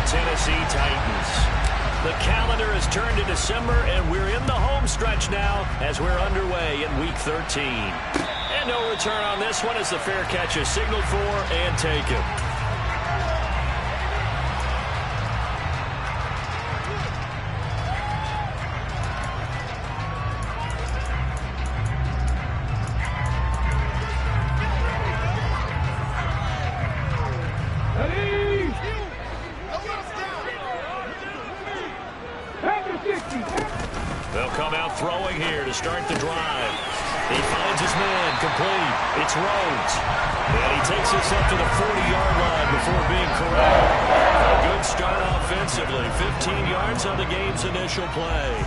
Tennessee Titans. The calendar has turned to December, and we're in the home stretch now as we're underway in Week 13. And no return on this one as the fair catch is signaled for and taken. They'll come out throwing here to start the drive. He finds his man, complete. It's Rhodes. And he takes this up to the 40-yard line before being corralled. A good start offensively. 15 yards on the game's initial play.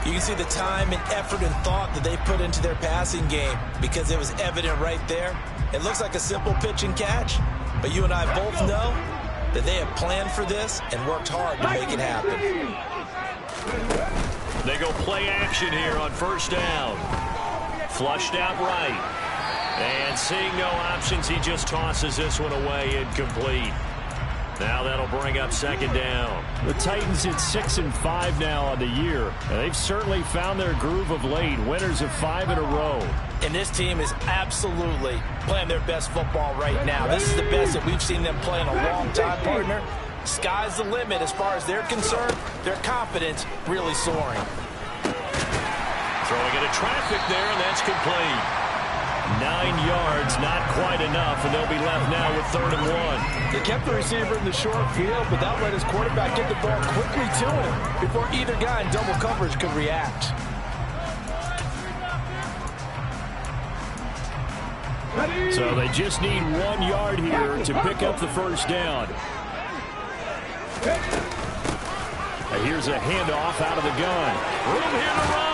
You can see the time and effort and thought that they put into their passing game because it was evident right there. It looks like a simple pitch and catch, but you and I both know that they have planned for this and worked hard to make it happen. They go play action here on first down. Flushed out right. And seeing no options, he just tosses this one away, incomplete. Now that'll bring up second down. The Titans hit 6-5 now on the year, and they've certainly found their groove of late. Winners of 5 in a row. And this team is absolutely playing their best football right now. This is the best that we've seen them play in a long time, partner. Sky's the limit as far as they're concerned. Their confidence really soaring. Throwing into traffic there, and that's complete. 9 yards, not quite enough, and they'll be left now with 3rd and 1. They kept the receiver in the short field, but that let his quarterback get the ball quickly to him before either guy in double coverage could react. So they just need 1 yard here to pick up the first down. Here's a handoff out of the gun. Room here to run.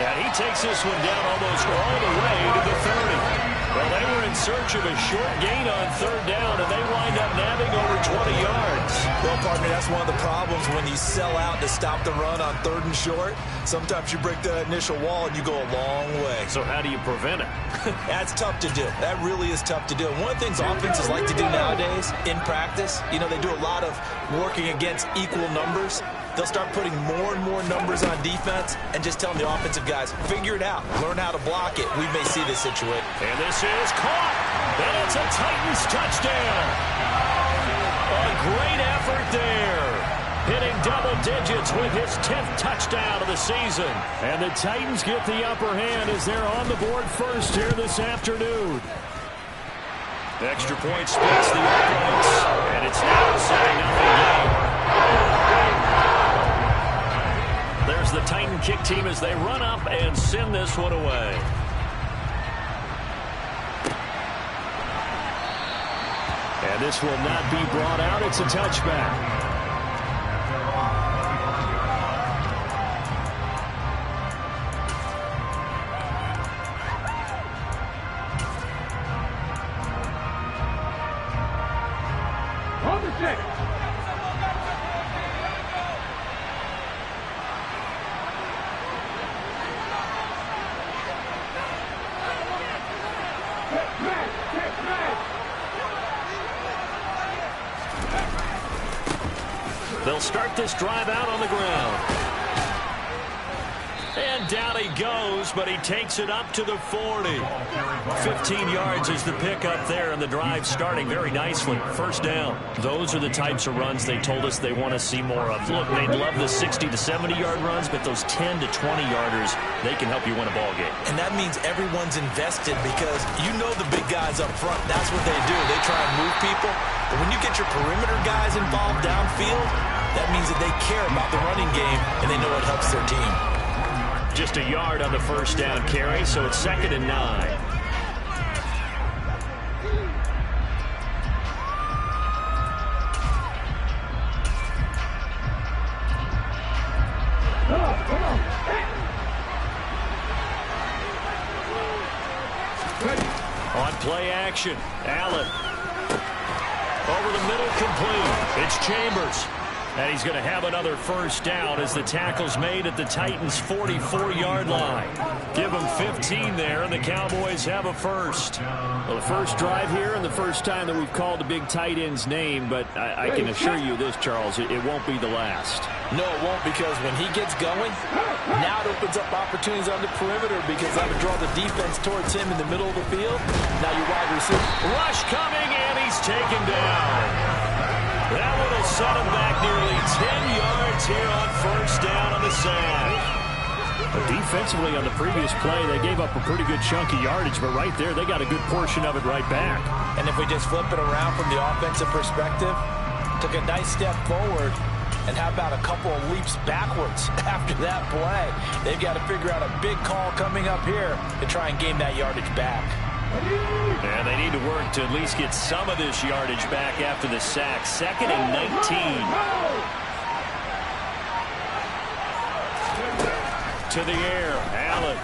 And he takes this one down almost all the way to the 30. Well, they were in search of a short gain on 3rd down, and they wind up nabbing over 20 yards. Well, partner, that's one of the problems when you sell out to stop the run on 3rd and short. Sometimes you break the initial wall and you go a long way. So how do you prevent it? That's tough to do. That really is tough to do. One of the things offenses like to do nowadays in practice, you know, they do a lot of working against equal numbers. They'll start putting more and more numbers on defense and just telling the offensive guys, figure it out. Learn how to block it. We may see this situation. And this is caught. And it's a Titans touchdown. A great effort there. Hitting double digits with his 10th touchdown of the season. And the Titans get the upper hand as they're on the board first here this afternoon. Extra point splits the uprights. And it's now a 7-0 game. There's the Titan kick team as they run up and send this one away. And this will not be brought out. It's a touchback. They'll start this drive out on the ground. And down he goes, but he takes it up to the 40. 15 yards is the pickup there, and the drive starting very nicely. First down. Those are the types of runs they told us they want to see more of. Look, they'd love the 60 to 70-yard runs, but those 10 to 20-yarders, they can help you win a ball game. And that means everyone's invested because you know the big guys up front. That's what they do. They try and move people. But when you get your perimeter guys involved downfield, that means that they care about the running game, and they know it helps their team. Just a yard on the first down carry, so it's 2nd and 9. On play action, Allen. Over the middle, complete. It's Chambers. And he's going to have another first down as the tackle's made at the Titans' 44-yard line. Give them 15 there, and the Cowboys have a first. Well, the first drive here and the first time that we've called the big tight end's name, but I can assure you this, Charles, it won't be the last. No, it won't, because when he gets going, now it opens up opportunities on the perimeter because that would draw the defense towards him in the middle of the field. Now your wide receiver. Rush coming, and he's taken down. That one will set him back nearly 10 yards here on first down on the sack. But defensively on the previous play, they gave up a pretty good chunk of yardage, but right there, they got a good portion of it right back. And if we just flip it around from the offensive perspective, took a nice step forward, and how about a couple of leaps backwards after that play? They've got to figure out a big call coming up here to try and gain that yardage back. And they need to work to at least get some of this yardage back after the sack. 2nd and 19. To the air, Allen.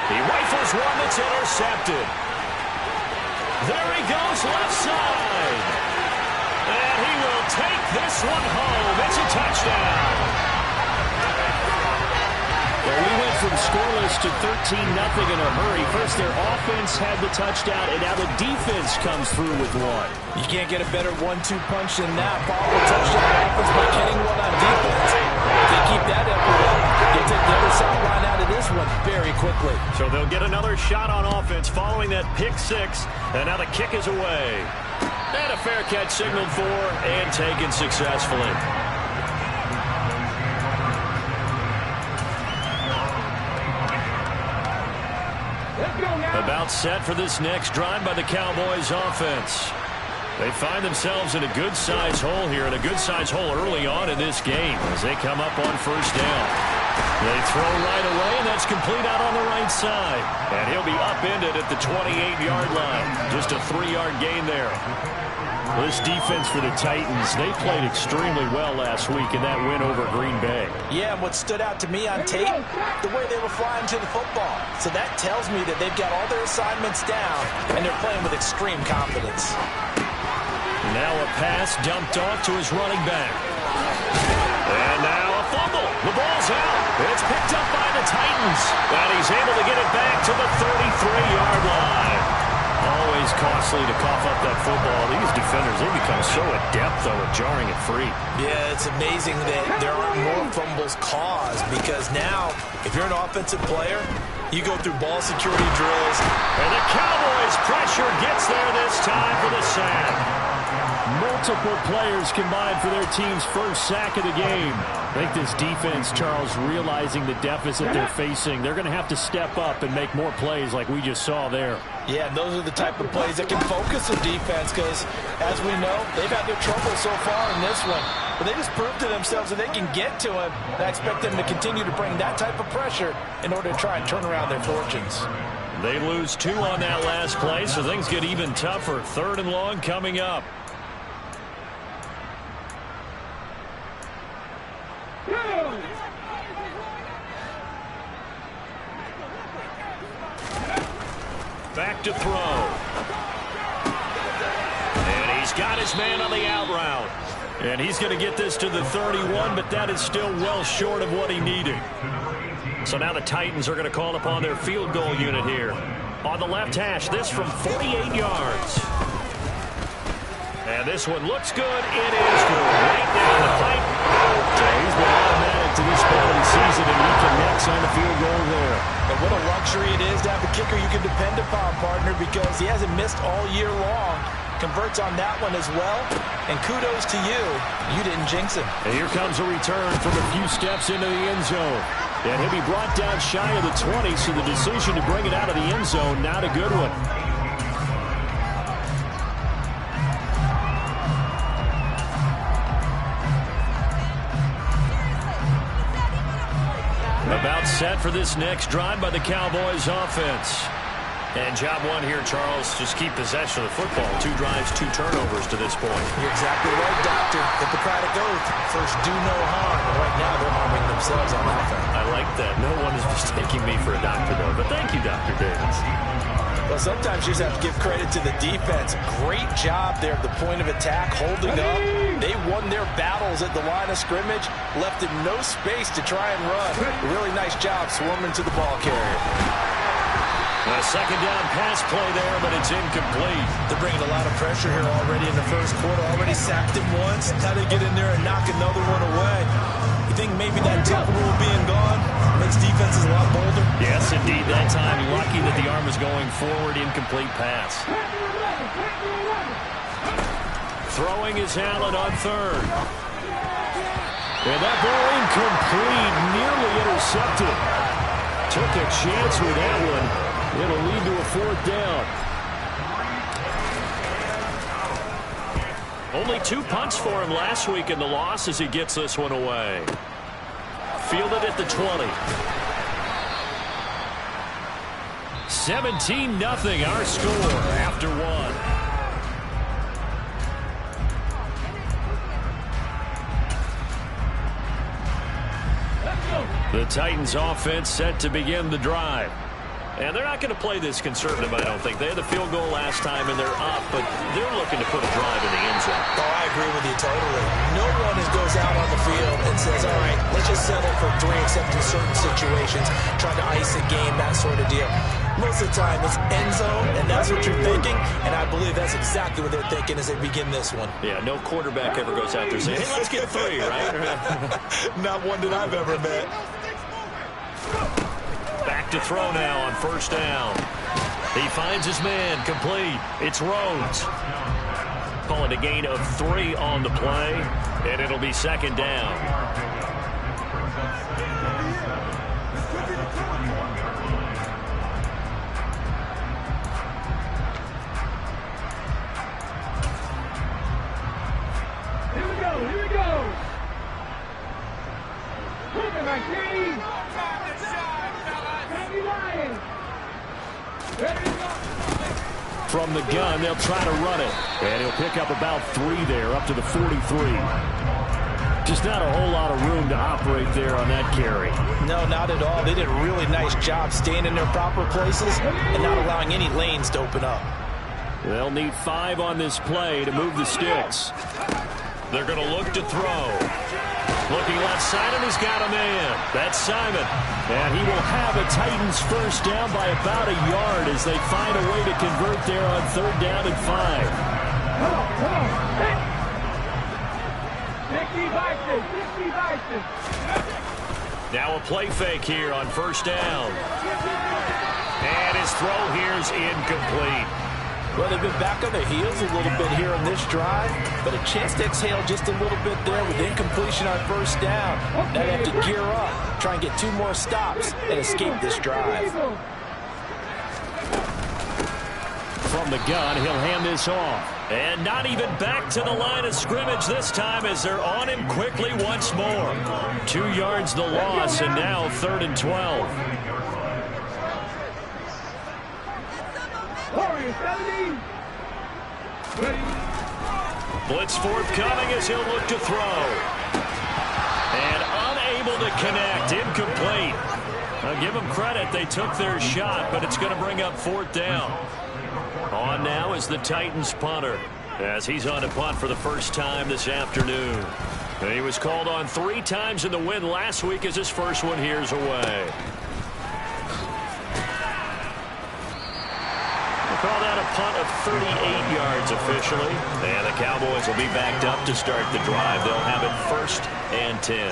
He rifles one that's intercepted. There he goes, left side. And he will take this one home. It's a touchdown. Well, we went from scoreless to 13-0 in a hurry. First, their offense had the touchdown, and now the defense comes through with one. You can't get a better 1-2 punch than that. Follow the touchdown offense by getting one on defense. If they keep that effort up, they take the other sideline out of this one very quickly. So they'll get another shot on offense following that pick six, and now the kick is away. And a fair catch signaled for and taken successfully. About set for this next drive by the Cowboys offense. They find themselves in a good-sized hole here, and a good-sized hole early on in this game as they come up on first down. They throw right away, and that's complete out on the right side. And he'll be upended at the 28-yard line. Just a 3-yard gain there. This defense for the Titans, they played extremely well last week in that win over Green Bay. Yeah, and what stood out to me on tape, the way they were flying to the football. So that tells me that they've got all their assignments down, and they're playing with extreme confidence. Now a pass dumped off to his running back. And now a fumble. The ball's out. It's picked up by the Titans. And he's able to get it back to the 33-yard line. Always costly to cough up that football. These defenders, they become so adept, though, at jarring it free. Yeah, it's amazing that there aren't more fumbles caused, because now, if you're an offensive player, you go through ball security drills. And the Cowboys' pressure gets there this time for the sack. Multiple players combined for their team's first sack of the game. I think this defense, Charles, realizing the deficit they're facing, they're going to have to step up and make more plays like we just saw there. Yeah, and those are the type of plays that can focus the defense, because, as we know, they've had their trouble so far in this one. But they just proved to themselves that they can get to him. And I expect them to continue to bring that type of pressure in order to try and turn around their fortunes. They lose 2 on that last play, so things get even tougher. 3rd and long coming up. Back to throw. And he's got his man on the out route. And he's going to get this to the 31, but that is still well short of what he needed. So now the Titans are going to call upon their field goal unit here. On the left hash, this from 48 yards. And this one looks good. It is good. Right down the pipe. He's been automatic to this point of the season, and he connects on the field goal there. And what a luxury it is to have a kicker you can depend upon, partner, because he hasn't missed all year long. Converts on that one as well. And kudos to you. You didn't jinx him. And here comes a return from a few steps into the end zone. And he'll be brought down shy of the 20, so the decision to bring it out of the end zone, not a good one. About set for this next drive by the Cowboys offense. And job one here, Charles, just keep possession of the football. 2 drives, 2 turnovers to this point. You're exactly right, Doctor. Hippocratic oath. First, do no harm. And right now, they're harming themselves on offense. I like that. No one is mistaking me for a doctor, though. But thank you, Dr. Davis. Well, sometimes you just have to give credit to the defense. Great job there at the point of attack, holding up. They won their battles at the line of scrimmage, left him no space to try and run. A really nice job swarming to the ball carrier. A second down pass play there, but it's incomplete. They're bringing a lot of pressure here already in the first quarter. Already sacked him once. How to get in there and knock another one away. You think maybe that tough rule being gone makes defenses a lot bolder? Yes, indeed. That time, lucky that the arm was going forward. Incomplete pass. Throwing is Allen on third. And that ball incomplete, nearly intercepted. Took a chance with that one. It'll lead to a fourth down. Only 2 punts for him last week in the loss as he gets this one away. Fielded at the 20. 17-0 our score after one. The Titans offense set to begin the drive. And they're not going to play this conservative, I don't think. They had the field goal last time, and they're up, but they're looking to put a drive in the end zone. Oh, I agree with you totally. No one goes out on the field and says, all right, let's just settle for 3, except in certain situations, trying to ice a game, that sort of deal. Most of the time, it's end zone, and that's what you're thinking, and I believe that's exactly what they're thinking as they begin this one. Yeah, no quarterback ever goes out there saying, hey, let's get 3, right? Not one that I've ever met. Back to throw now on first down. He finds his man, complete. It's Rhodes. Calling a gain of 3 on the play, and it'll be second down. Here we go. Moving my team. From the gun, they'll try to run it. And he'll pick up about 3 there, up to the 43. Just not a whole lot of room to operate there on that carry. No, not at all. They did a really nice job staying in their proper places and not allowing any lanes to open up. They'll need 5 on this play to move the sticks. They're going to look to throw. Looking left side, and he's got a man. That's Simon. And he will have a Titans first down by about a yard as they find a way to convert there on third down and 5. Come on. Now a play fake here on first down. And his throw here's incomplete. Well, they've been back on their heels a little bit here on this drive, but a chance to exhale just a little bit there with incompletion on first down. Now they have to gear up, try and get 2 more stops, and escape this drive. From the gun, he'll hand this off. And not even back to the line of scrimmage this time as they're on him quickly once more. 2 yards the loss, and now 3rd and 12. Blitz forthcoming as he'll look to throw. And unable to connect. Incomplete. I'll give them credit. They took their shot, but it's going to bring up 4th down. On now is the Titans punter as he's on to punt for the first time this afternoon. And he was called on 3 times in the win last week as his first one here's away. Call that a punt of 38 yards officially. And the Cowboys will be backed up to start the drive. They'll have it 1st and 10.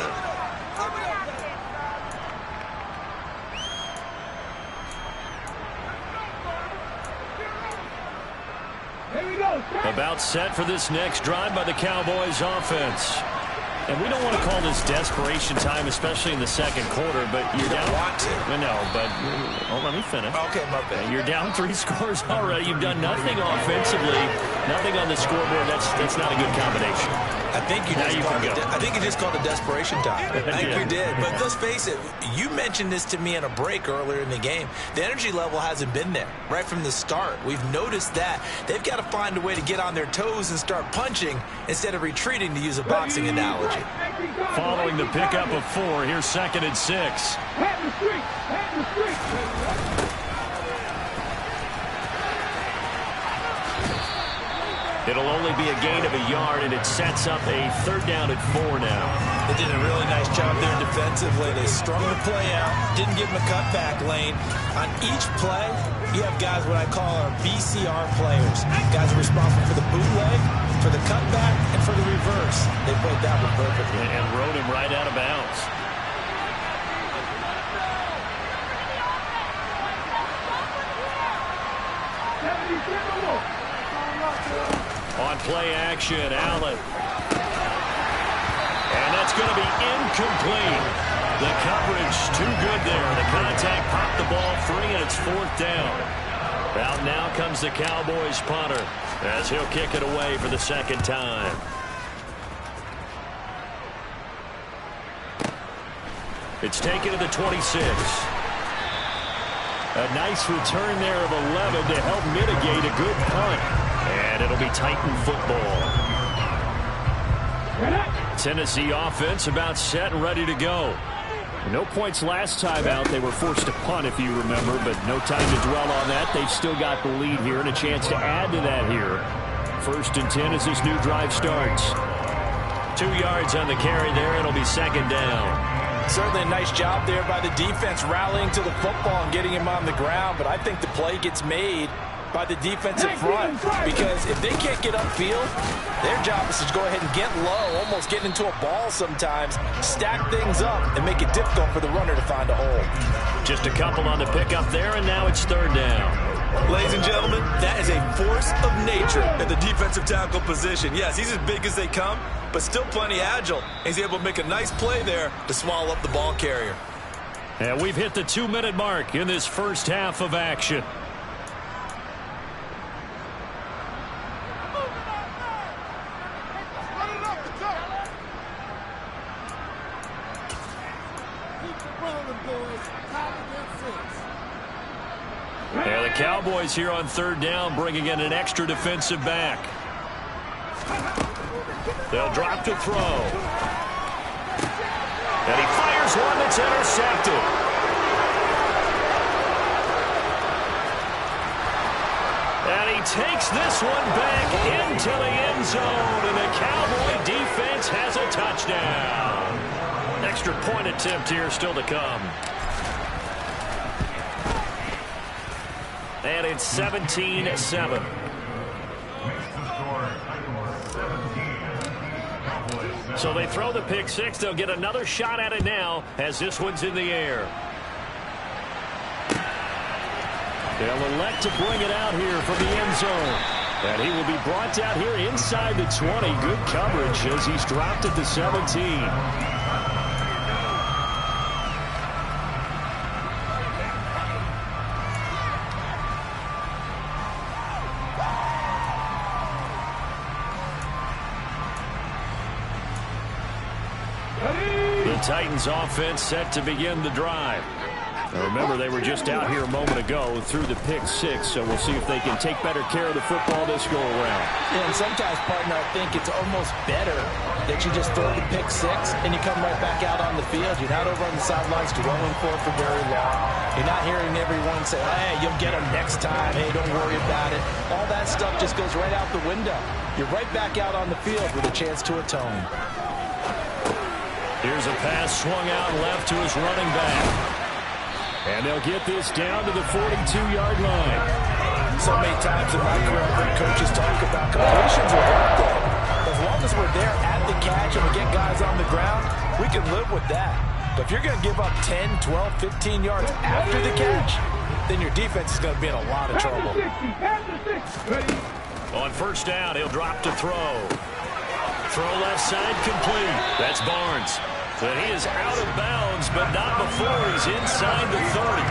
About set for this next drive by the Cowboys offense. And we don't want to call this desperation time, especially in the second quarter, but you're down. Want to. No, but let me finish. Okay, my bad. You're down 3 scores already. You've done nothing offensively, nothing on the scoreboard. That's not a good combination. I think you just called it desperation time. I think you did. But let's face it, you mentioned this to me in a break earlier in the game. The energy level hasn't been there right from the start. We've noticed that. They've got to find a way to get on their toes and start punching instead of retreating, to use a boxing analogy. Following the pickup of 4, here's 2nd and 6. It'll only be a gain of a yard, and it sets up a 3rd down and 4 now. They did a really nice job there defensively. They strung the play out, didn't give them a cutback lane. On each play, you have guys what I call our BCR players. Guys are responsible for the bootleg, for the cutback, and for the reverse. They played that one perfectly. And rode him right out of bounds. On play action, Allen. And that's going to be incomplete. The coverage too good there. The contact popped the ball free, and it's 4th down. Out now comes the Cowboys punter as he'll kick it away for the 2nd time. It's taken to the 26. A nice return there of 11 to help mitigate a good punt. And it'll be Titan football. Tennessee offense about set and ready to go. No points last time out. They were forced to punt, if you remember, but no time to dwell on that. They've still got the lead here and a chance to add to that here. 1st and 10 as this new drive starts. 2 yards on the carry there. It'll be 2nd down. Certainly a nice job there by the defense rallying to the football and getting him on the ground, but I think the play gets made by the defensive front, because if they can't get upfield, their job is to go ahead and get low, almost get into a ball sometimes, stack things up, and make it difficult for the runner to find a hole. Just a couple on the pickup there, and now it's 3rd down. Ladies and gentlemen, that is a force of nature at the defensive tackle position. Yes, he's as big as they come, but still plenty agile. He's able to make a nice play there to swallow up the ball carrier. And we've hit the 2-minute mark in this first half of action. Yeah, the Cowboys here on 3rd down, bringing in an extra defensive back. They'll drop to throw. And he fires one that's intercepted. And he takes this one back into the end zone, and the Cowboy defense has a touchdown. Extra point attempt here still to come. And it's 17-7. So they throw the pick 6. They'll get another shot at it now as this one's in the air. They'll elect to bring it out here from the end zone. And he will be brought down here inside the 20. Good coverage as he's dropped at the 17. The Titans offense set to begin the drive. Now remember, they were just out here a moment ago through the pick 6, so we'll see if they can take better care of the football this go around. Yeah, and sometimes, partner, I think it's almost better that you just throw the pick 6 and you come right back out on the field. You're not over on the sidelines dwelling for very long. You're not hearing everyone say, hey, you'll get them next time. Hey, don't worry about it. All that stuff just goes right out the window. You're right back out on the field with a chance to atone. Here's a pass swung out left to his running back. And they'll get this down to the 42-yard line. So many times in my career, I've heard coaches talk about completions are worth it. As long as we're there at the catch and we get guys on the ground, we can live with that. But if you're going to give up 10, 12, 15 yards after the catch, then your defense is going to be in a lot of trouble. On 1st down, he'll drop to throw. Throw left side complete. That's Barnes. But he is out of bounds, but not before he's inside the 30.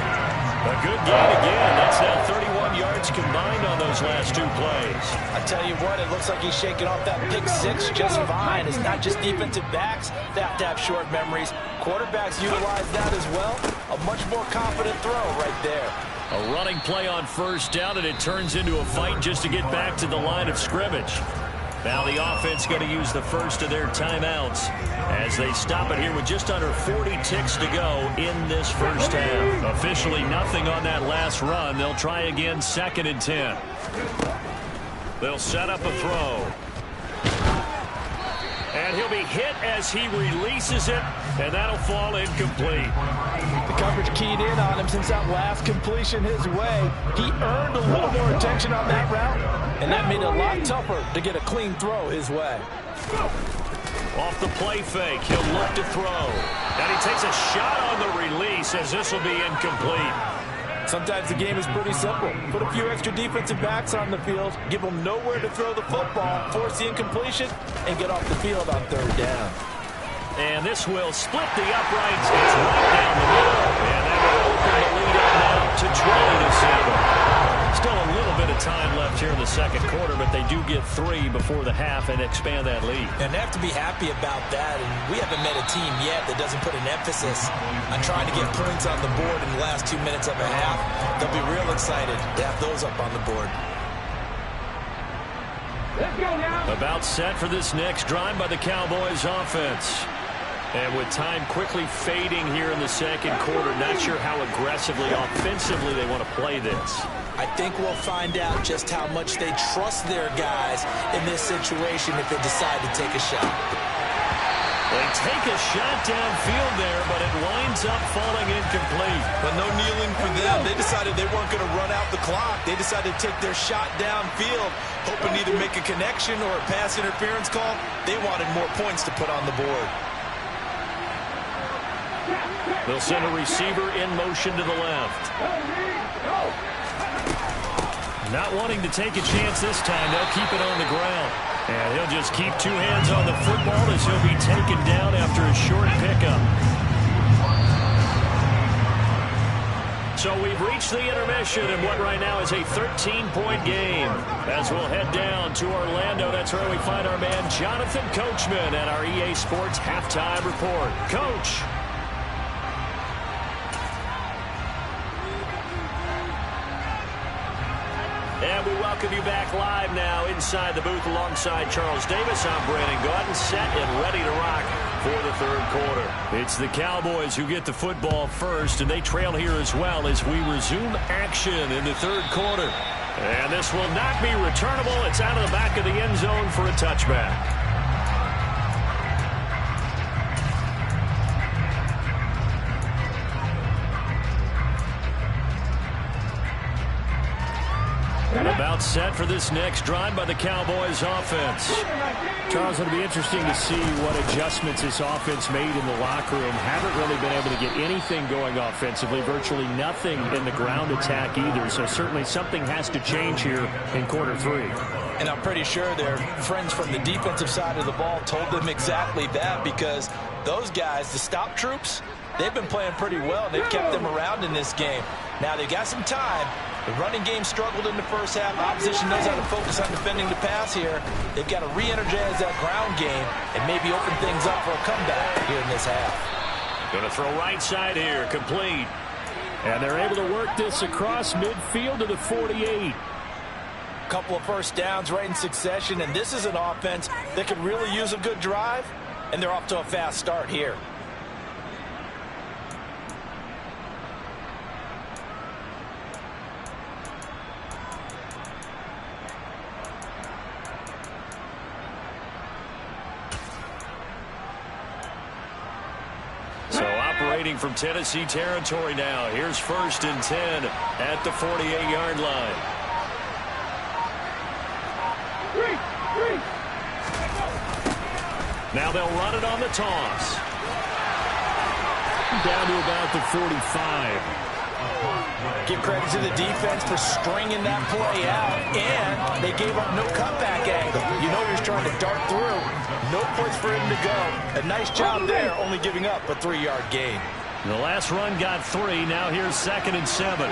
A good gain again. That's now 31 yards combined on those last 2 plays. I tell you what, it looks like he's shaking off that pick 6 just fine. It's not just defensive backs that have to have short memories. Quarterbacks utilize that as well. A much more confident throw right there. A running play on 1st down, and it turns into a fight just to get back to the line of scrimmage. Now the offense going to use the first of their timeouts as they stop it here with just under 40 ticks to go in this first half. Officially nothing on that last run. They'll try again 2nd and 10. They'll set up a throw. And he'll be hit as he releases it, and that'll fall incomplete. The coverage keyed in on him since that last completion his way. He earned a little more attention on that route, and that made it a lot tougher to get a clean throw his way. Off the play fake, he'll look to throw. And he takes a shot on the release as this will be incomplete. Sometimes the game is pretty simple. Put a few extra defensive backs on the field, give them nowhere to throw the football, force the incompletion, and get off the field on third down. And this will split the uprights. It's right down the middle. And that will open the lead up now to 20-7. Still a little bit of time left here in the second quarter, but they do get 3 before the half and expand that lead. And they have to be happy about that. And we haven't met a team yet that doesn't put an emphasis on trying to get points on the board in the last 2 minutes of a half. They'll be real excited to have those up on the board. Let's go now. About set for this next drive by the Cowboys offense. And with time quickly fading here in the second quarter, not sure how aggressively, offensively they want to play this. I think we'll find out just how much they trust their guys in this situation if they decide to take a shot. They take a shot downfield there, but it winds up falling incomplete. But no kneeling for them. They decided they weren't going to run out the clock. They decided to take their shot downfield, hoping to either make a connection or a pass interference call. They wanted more points to put on the board. They'll send a receiver in motion to the left. Not wanting to take a chance this time, they'll keep it on the ground. And he'll just keep 2 hands on the football as he'll be taken down after a short pickup. So we've reached the intermission in what right now is a 13-point game. As we'll head down to Orlando, that's where we find our man Jonathan Coachman at our EA Sports Halftime Report. Coach. And we welcome you back live now inside the booth alongside Charles Davis. I'm Brandon Gaudin, set and ready to rock for the third quarter. It's the Cowboys who get the football first, and they trail here as well as we resume action in the third quarter. And this will not be returnable. It's out of the back of the end zone for a touchback. And about set for this next drive by the Cowboys offense. Charles, it'll be interesting to see what adjustments this offense made in the locker room. Haven't really been able to get anything going offensively, virtually nothing in the ground attack either. So certainly something has to change here in quarter 3. And I'm pretty sure their friends from the defensive side of the ball told them exactly that, because those guys, the stop troops, they've been playing pretty well. They've kept them around in this game. Now they got some time. The running game struggled in the first half. Opposition knows how to focus on defending the pass here. They've got to re-energize that ground game and maybe open things up for a comeback here in this half. Going to throw right side here, complete. And they're able to work this across midfield to the 48. Couple of first downs right in succession, and this is an offense that could really use a good drive, and they're off to a fast start here. Operating from Tennessee territory now. Here's 1st and 10 at the 48-yard line. Now they'll run it on the toss. Down to about the 45. Give credit to the defense for stringing that play out, and they gave up no cutback angle. You know he's trying to dart through. No place for him to go. A nice job there, only giving up a 3-yard gain. The last run got 3. Now here's 2nd and 7.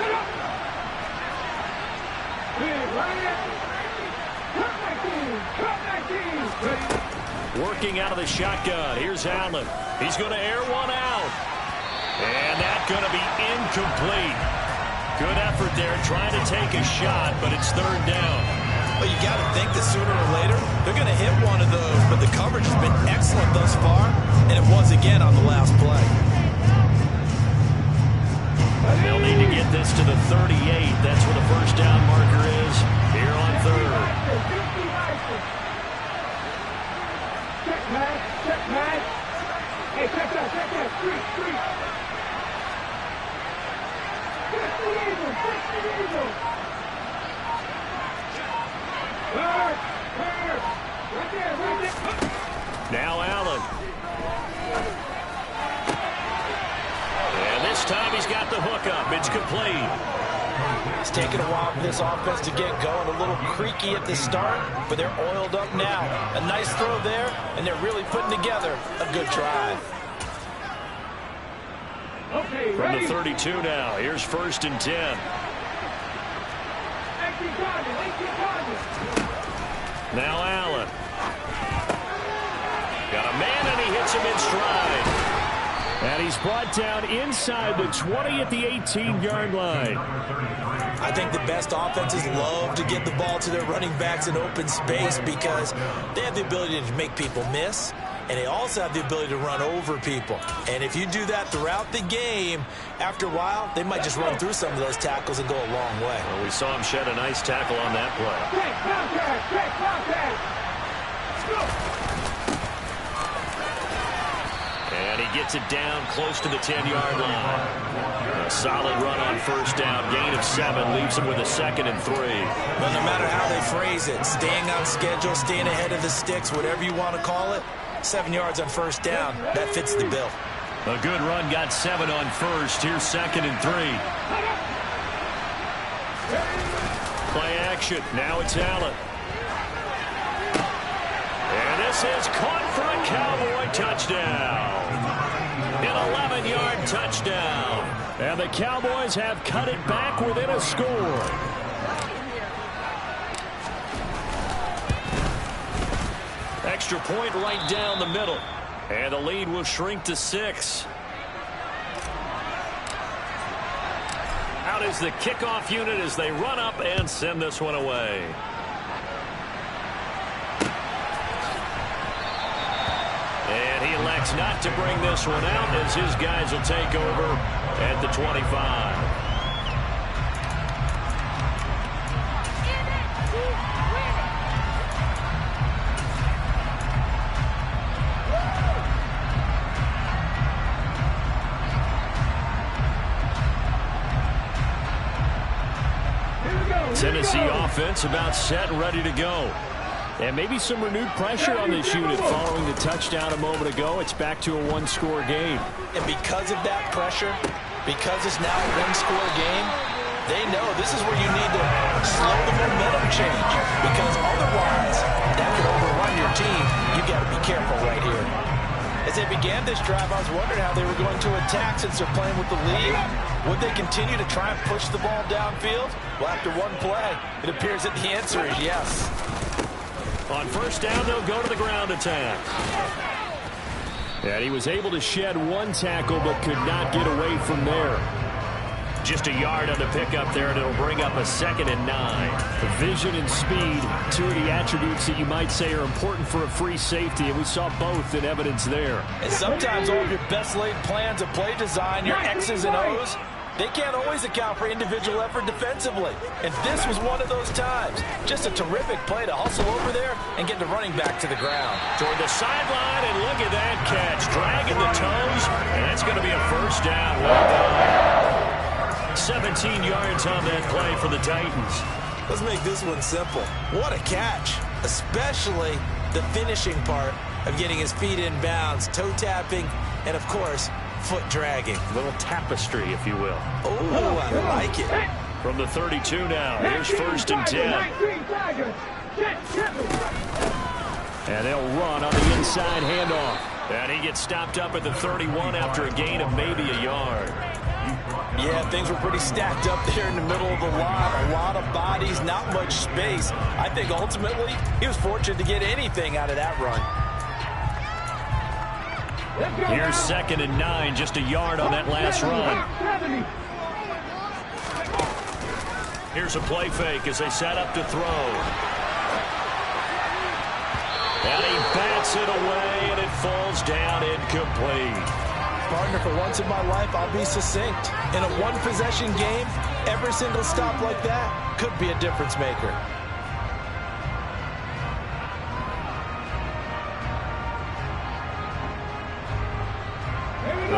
Working out of the shotgun. Here's Allen. He's going to air one out. And that's going to be incomplete. Good effort there trying to take a shot, but it's 3rd down. Well, you got to think that sooner or later they're going to hit one of those, but the coverage has been excellent thus far, and it was again on the last play. They'll need to get this to the 38. That's where the first down marker is here on third. Check pass. Hey, check that. Street. Check the eagle. Hurt. Right there. Now Allen. And this time he's got the hook up. It's complete. It's taken a while for this offense to get going. A little creaky at the start, but they're oiled up now. A nice throw there, and they're really putting together a good drive. Okay, From the 32 now, here's 1st and 10. Now Allen. Got a man, and he hits him in stride. And he's brought down inside the 20 at the 18-yard line. I think the best offenses love to get the ball to their running backs in open space because they have the ability to make people miss, and they also have the ability to run over people. And if you do that throughout the game, after a while, they might just run through some of those tackles and go a long way. Well, we saw him shed a nice tackle on that play. Check contact. Let's go. And he gets it down close to the 10-yard line. A solid run on 1st down. Gain of 7 leaves him with a 2nd and 3. But no matter how they phrase it, staying on schedule, staying ahead of the sticks, whatever you want to call it, 7 yards on 1st down, that fits the bill. A good run, got 7 on 1st. Here's 2nd and 3. Play action. Now it's Allen. And this is caught for a Cowboy touchdown. An 11-yard touchdown. And the Cowboys have cut it back within a score. Extra point right down the middle. And the lead will shrink to 6. Out is the kickoff unit as they run up and send this one away. And he elects not to bring this one out as his guys will take over at the 25. Tennessee offense about set and ready to go. And maybe some renewed pressure on this unit following the touchdown a moment ago. It's back to a one-score game. And because of that pressure, because it's now a one-score game, they know this is where you need to slow the momentum change. Because otherwise, that could overrun your team. You got to be careful right here. As they began this drive, I was wondering how they were going to attack since they're playing with the lead. Would they continue to try and push the ball downfield? Well, after one play, it appears that the answer is yes. On 1st down, they'll go to the ground attack. And he was able to shed one tackle but could not get away from there. Just a yard on the pickup there, and it'll bring up a 2nd and 9. The vision and speed, 2 of the attributes that you might say are important for a free safety, and we saw both in evidence there. And sometimes all of your best laid plans of play design, your X's and O's, they can't always account for individual effort defensively. And this was one of those times. Just a terrific play to hustle over there and get the running back to the ground. Toward the sideline, and look at that catch. Dragging the toes, and that's going to be a 1st down. Well done. 17 yards on that play for the Titans. Let's make this one simple. What a catch, especially the finishing part of getting his feet in bounds, toe tapping, and, of course, foot dragging. A little tapestry, if you will. Oh, I like it. From the 32 now, here's 1st and 10. And they'll run on the inside handoff. And he gets stopped up at the 31 after a gain of maybe a yard. Yeah, things were pretty stacked up there in the middle of the line. A lot of bodies, not much space. I think ultimately he was fortunate to get anything out of that run. Here's 2nd and 9, just a yard on that last run. Here's a play fake as they set up to throw. And he bats it away, and it falls down incomplete. Partner, for once in my life, I'll be succinct. In a one-possession game, every single stop like that could be a difference maker.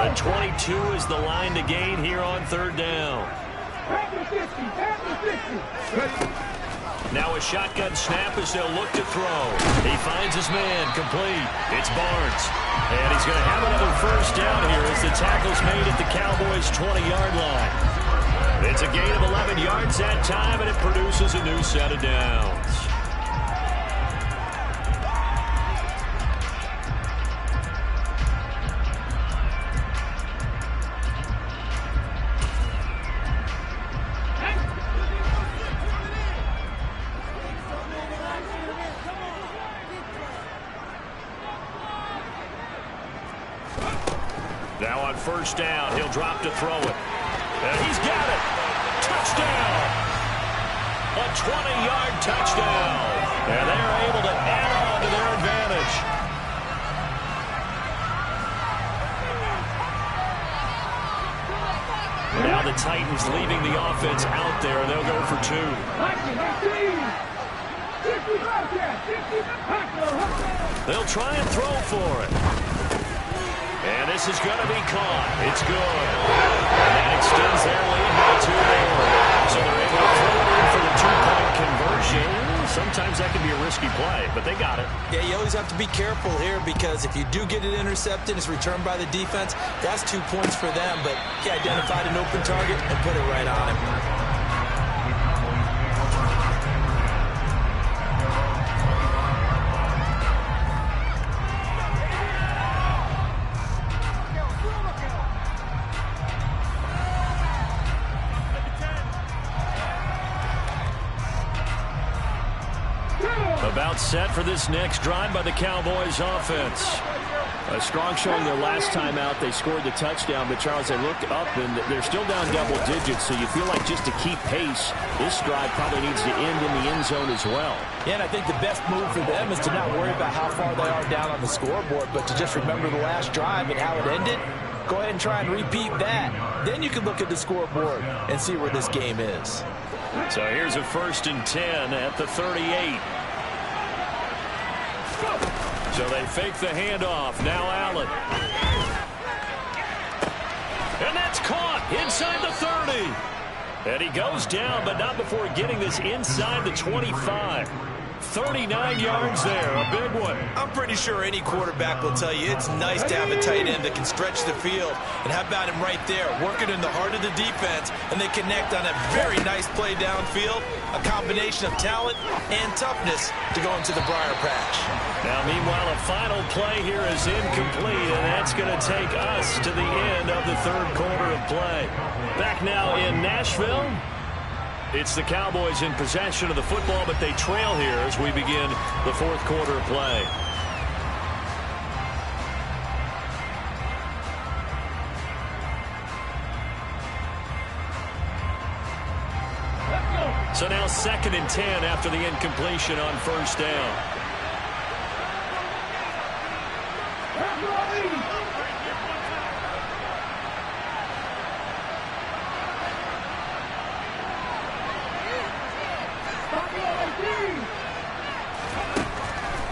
A 22 is the line to gain here on third down. Back to 50. Back to 50. Now a shotgun snap as they'll look to throw. He finds his man, complete. It's Barnes. And he's going to have another first down here as the tackle's made at the Cowboys' 20-yard line. It's a gain of 11 yards that time, and it produces a new set of downs. Now on first down, he'll drop to throw it. And he's got it. Touchdown. A 20-yard touchdown. And they're able to add on to their advantage. Now the Titans leaving the offense out there, and they'll go for two. They'll try and throw for it. And this is going to be caught. It's good. And that extends their lead by 2 more. So they're able to throw it in for the two-point conversion. Sometimes that can be a risky play, but they got it. Yeah, you always have to be careful here because if you do get it intercepted, it's returned by the defense. That's 2 points for them, but he identified an open target and put it right on him. About set for this next drive by the Cowboys offense. A strong showing their last time out. They scored the touchdown, but Charles, they looked up and they're still down double digits, so you feel like just to keep pace, this drive probably needs to end in the end zone as well. Yeah, and I think the best move for them is to not worry about how far they are down on the scoreboard, but to just remember the last drive and how it ended. Go ahead and try and repeat that. Then you can look at the scoreboard and see where this game is. So here's a 1st and 10 at the 38. So they fake the handoff. Now Allen. And that's caught inside the 30. And he goes down, but not before getting this inside the 25. 39 yards there, a big one. I'm pretty sure any quarterback will tell you it's nice to have a tight end that can stretch the field. And how about him right there, working in the heart of the defense, and they connect on a very nice play downfield, a combination of talent and toughness to go into the briar patch. Now, meanwhile, a final play here is incomplete, and that's going to take us to the end of the third quarter of play. Back now in Nashville. It's the Cowboys in possession of the football, but they trail here as we begin the fourth quarter of play. So now 2nd and 10 after the incompletion on first down.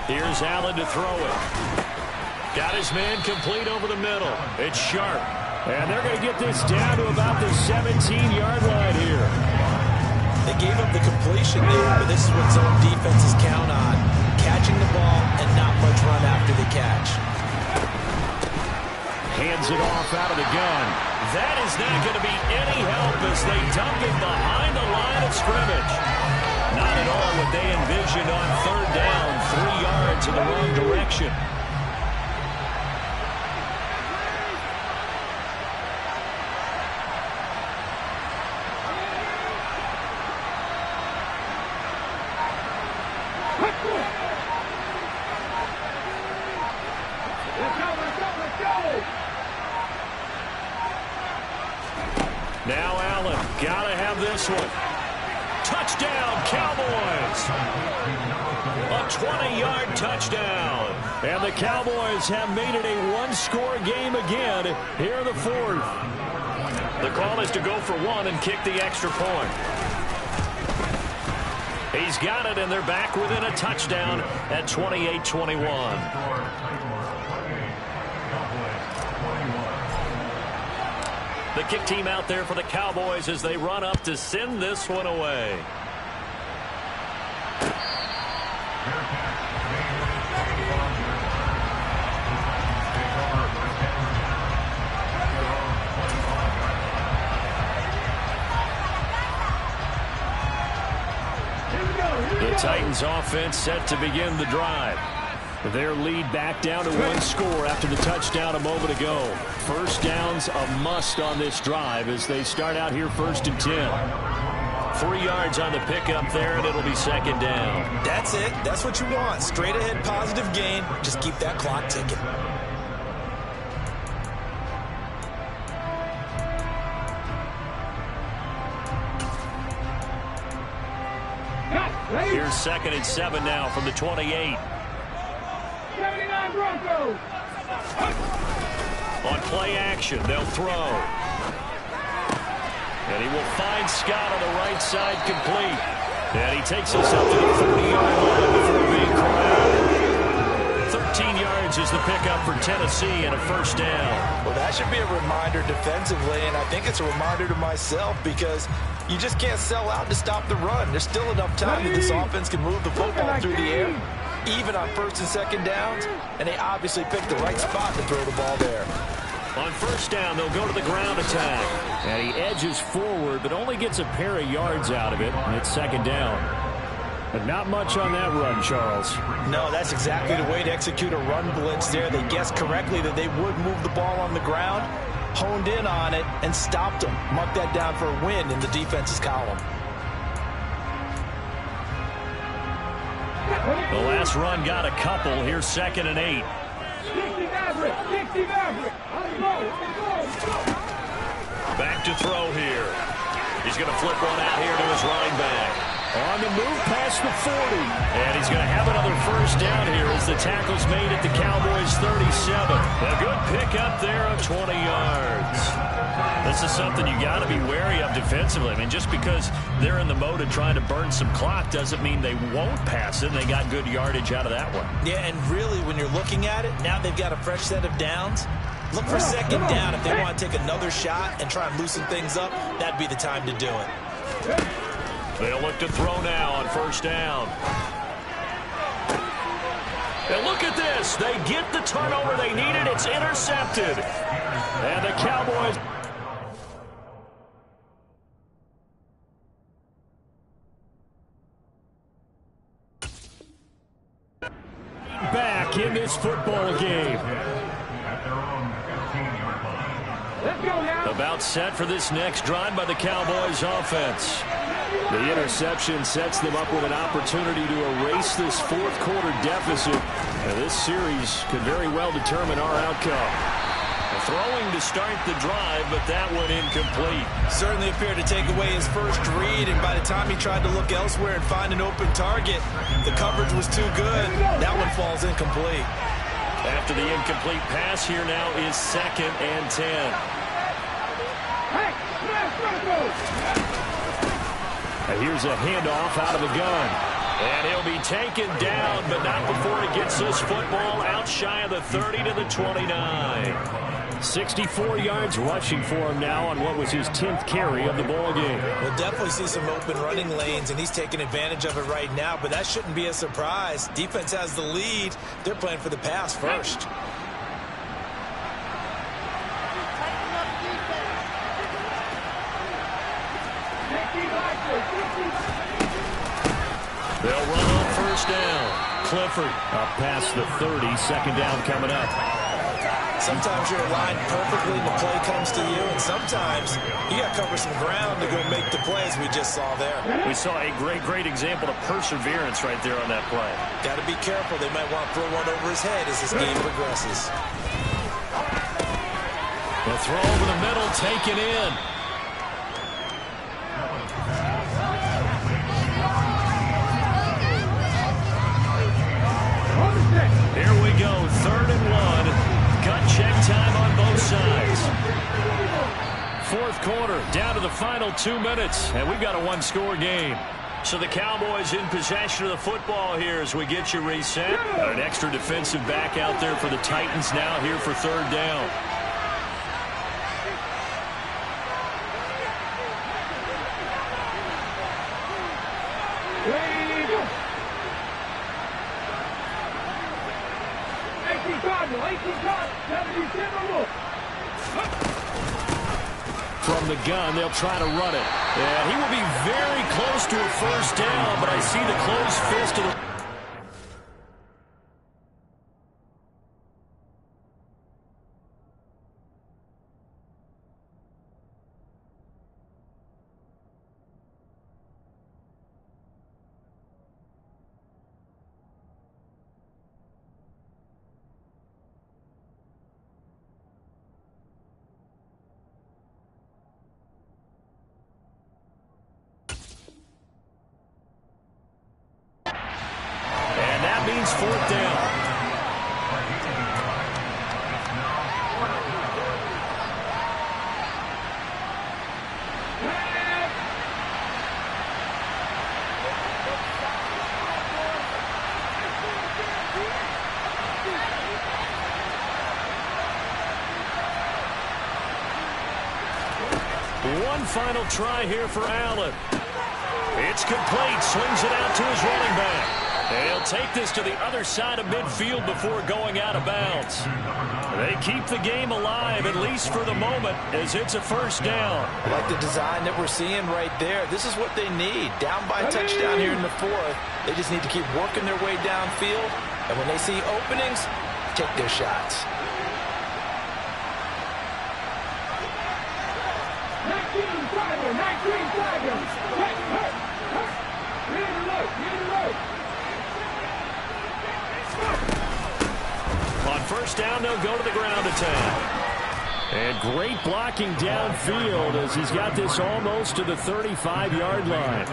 Here's Allen to throw it. Got his man complete over the middle. It's Sharp. And they're going to get this down to about the 17-yard line here. They gave up the completion there, but this is what zone defenses count on. Catching the ball and not much run after the catch. Hands it off out of the gun. That is not going to be any help as they dump it behind the line of scrimmage. Not at all what they envisioned on third down. 3 yards in the wrong direction. Now Allen, gotta have this one. Touchdown, Cowboys! A 20-yard touchdown. And the Cowboys have made it a one-score game again here in the fourth. The call is to go for one and kick the extra point. He's got it, and they're back within a touchdown at 28-21. The kick team out there for the Cowboys as they run up to send this one away. The Titans offense set to begin the drive. Their lead back down to one score after the touchdown a moment ago. First down's a must on this drive as they start out here 1st and 10. 3 yards on the pickup there, and it'll be 2nd down. That's it. That's what you want. Straight ahead positive gain. Just keep that clock ticking. Here's 2nd and 7 now from the 28. 79 Broncos. On play action, they'll throw. And he will find Scott on the right side complete. And he takes us up to the 40-yard line before being corralled. 13 yards is the pickup for Tennessee and a 1st down. Well, that should be a reminder defensively, and I think it's a reminder to myself because you just can't sell out to stop the run. There's still enough time that this offense can move the football through the air, even on 1st and 2nd downs, and they obviously picked the right spot to throw the ball there. On 1st down, they'll go to the ground attack. And he edges forward, but only gets a pair of yards out of it, and it's 2nd down. But not much on that run, Charles. No, that's exactly the way to execute a run blitz there. They guessed correctly that they would move the ball on the ground, honed in on it, and stopped them. Mark that down for a win in the defense's column. The last run got a couple. Here's 2nd and 8. 60 Maverick. 60 Maverick. Back to throw here. He's going to flip one out here to his running back. On the move past the 40. And he's going to have another 1st down here as the tackle's made at the Cowboys' 37. A good pickup there of 20 yards. This is something you got to be wary of defensively. I mean, just because they're in the mode of trying to burn some clock doesn't mean they won't pass it. They got good yardage out of that one. Yeah, and really, when you're looking at it, now they've got a fresh set of downs. Look for 2nd down if they want to take another shot and try and loosen things up. That'd be the time to do it. They'll look to throw now on 1st down. And look at this. They get the turnover they needed. It's intercepted. And the Cowboys... back in this football game. About set for this next drive by the Cowboys offense. The interception sets them up with an opportunity to erase this 4th quarter deficit. And this series could very well determine our outcome. Throwing to start the drive, but that one incomplete. Certainly appeared to take away his first read, and by the time he tried to look elsewhere and find an open target, the coverage was too good. That one falls incomplete. After the incomplete pass, here now is 2nd and 10. And here's a handoff out of the gun. And he'll be taken down, but not before he gets this football out shy of the 30 to the 29. 64 yards rushing for him now on what was his 10th carry of the ball game. We'll definitely see some open running lanes, and he's taking advantage of it right now, but that shouldn't be a surprise. Defense has the lead. They're playing for the pass first. They'll run on 1st down. Clifford up past the 30. 2nd down coming up. Sometimes you're aligned perfectly and the play comes to you, and sometimes you got to cover some ground to go make the plays we just saw there. We saw a great example of perseverance right there on that play. Got to be careful. They might want to throw one over his head as this game progresses. The throw over the middle, taken in. Here we go, 3rd and 1. Gut check time on both sides. 4th quarter, down to the final 2 minutes, and we've got a 1-score game. So the Cowboys in possession of the football here as we get you reset. Got an extra defensive back out there for the Titans now here for 3rd down. From the gun, they'll try to run it. And he will be very close to a first down, but I see the closed fist of the... means fourth down. One final try here for Allen. It's complete. Swings it out to his running back. And he'll take this to the other side of midfield before going out of bounds. They keep the game alive, at least for the moment, as it's a first down. Like the design that we're seeing right there. This is what they need. Down by a touchdown here in the fourth. They just need to keep working their way downfield. And when they see openings, take their shots. 19 flaggers. Hurt. Read the look. On first down, they'll go to the ground attack. And great blocking downfield as he's got this almost to the 35-yard line.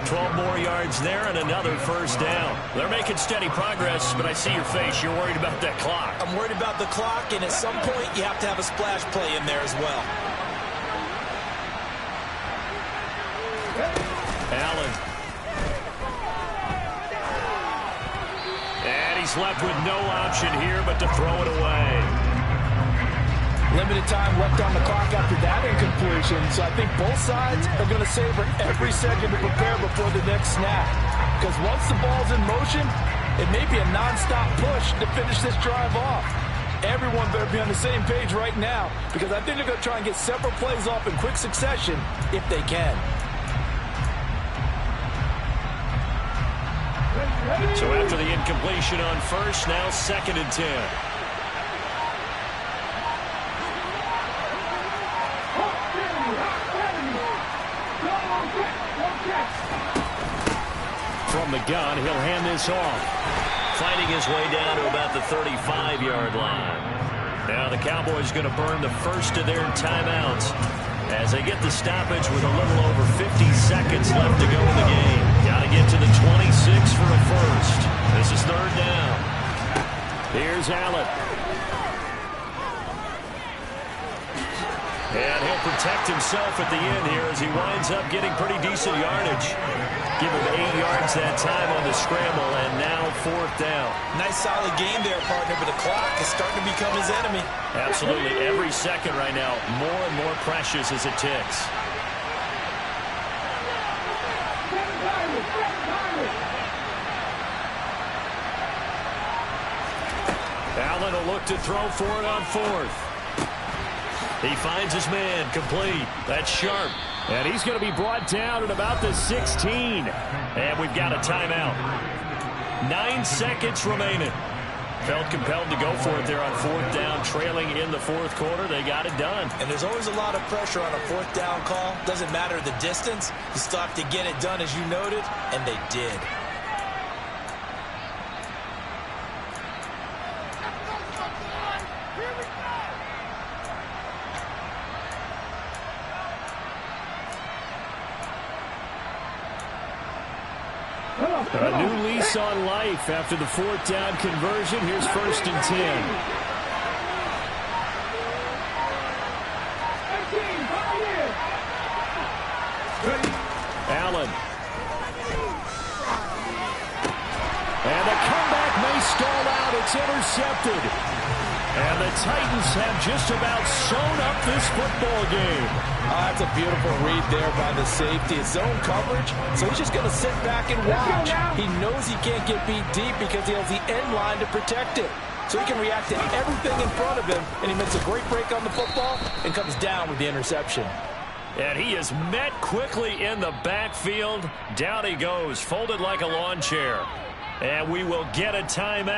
12 more yards there and another first down. They're making steady progress, but I see your face. You're worried about that clock. I'm worried about the clock, and at some point you have to have a splash play in there as well. Allen. And he's left with no option here but to throw it away. Limited time left on the clock after that incompletion, so I think both sides are going to savor every second to prepare before the next snap. Because once the ball's in motion, it may be a non-stop push to finish this drive off. Everyone better be on the same page right now, because I think they're going to try and get several plays off in quick succession if they can. So after the incompletion on first, now 2nd and 10. From the gun, he'll hand this off. Finding his way down to about the 35-yard line. Now the Cowboys going to burn the first of their timeouts as they get the stoppage with a little over 50 seconds left to go in the game. Got to get to the 26 for a first. This is 3rd down. Here's Allen. And he'll protect himself at the end here as he winds up getting pretty decent yardage. Give him 8 yards that time on the scramble, and now 4th down. Nice solid game there, partner, but the clock is starting to become his enemy. Absolutely. Every second right now, more and more precious as it ticks. Allen will look to throw for it on 4th. He finds his man, complete. That's sharp. And he's going to be brought down at about the 16. And we've got a timeout. 9 seconds remaining. Felt compelled to go for it there on 4th down, trailing in the 4th quarter. They got it done. And there's always a lot of pressure on a 4th down call. Doesn't matter the distance. You still have to get it done, as you noted, and they did. A new lease on life after the 4th down conversion. Here's 1st and 10. Allen. And the comeback may stall out. It's intercepted. And the Titans have just about sewn up this football game. That's a beautiful read there by the safety. It's zone coverage, so he's just going to sit back and watch. He knows he can't get beat deep because he has the end line to protect it. so he can react to everything in front of him, and he makes a great break on the football and comes down with the interception. And he is met quickly in the backfield. Down he goes, folded like a lawn chair. And we will get a timeout.